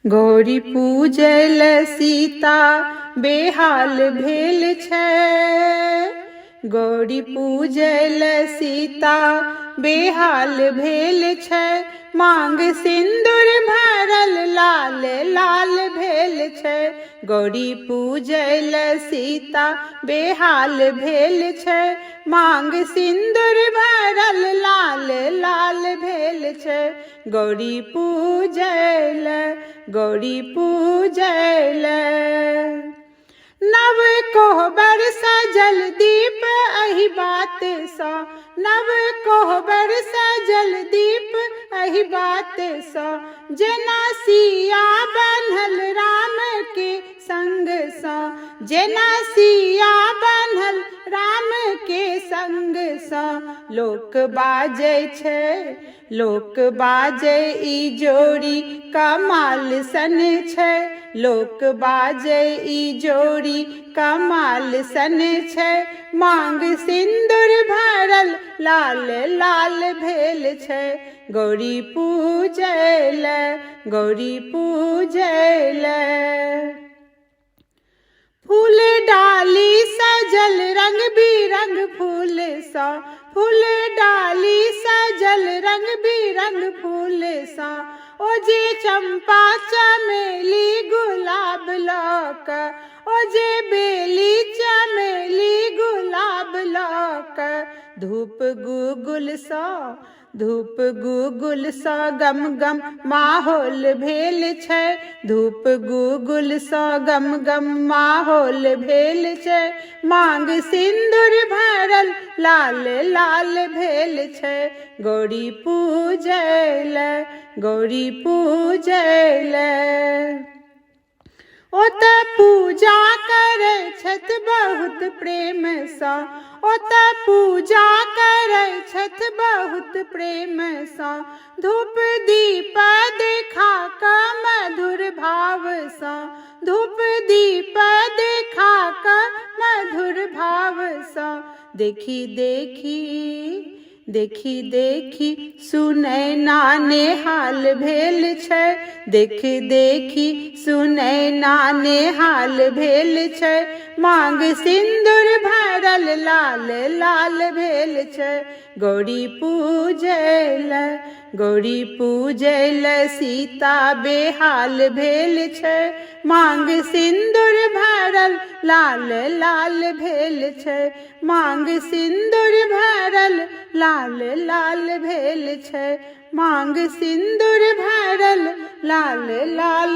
गौरी पूजल सीता बेहाल भेल छै। गौरी पूजल सीता बेहाल भेल छै। मांग सिंदूर भरल लाल लाल भेल छै। गौरी पूजल सीता बेहाल भेल छै। मांग सिंदूर भरल लाल लाल भेल छै। गौरी पूजल गौरी पूजल। नव कोहबर सजल दीप एहि बात सँ। नव कोहबर सजल दीप एहि बात सँ। जेना सिया बन्हल राम के संग सँ। जेना सिया बन्हल राम के संग सँ। लोक बाजै छै, लोक बाजै ई जोड़ी कमाल सन छै। लोक बाजै ई जोड़ी कमाल सन छै। मांग सिंदूर भरल लाल लाल भेल छै। गौरी पूजल गौरी पूजल। फूल डाली सजल रंग बिरंग फूल सँ। फूल डाली सजल रंग बिरंग फूल सँ। ओ जे चंपा चमेली गुलाब लऽ कऽ। ओ जे बेली चमेली गुलाब लऽ कऽ। धूप गुगुल सँ धूप गुगुल सँ गम गम माहौल भेल छै। धूप गुगुल सँ गम गम माहौल भेल छै। मांग सिंदूर भरल लाल लाल भेल छै। गौरी पूजल गौरी पूजल। ओतऽ पूजा करै छथि बहुत प्रेम सँ। ओतऽ पूजा करै छथि बहुत प्रेम सँ। धूप दीप देखा कऽ मधुर भाव सँ। धूप दीप देखा कऽ मधुर भाव सँ। देखी देखी देखी देखी सुनैना नेहाल भेल छै। देख देखी सुनैना नेहाल भेल छै। मांग सिंदूर भरल लाल लाल भेल छै। गौरी पूजल गौरी पूजल सीता बेहाल भेल छै। मांग सिंदूर भरल लाल लाल भेल छै। मांग सिंदूर भरल लाल लाल भेल छै। मांग सिंदूर भरल लाल लाल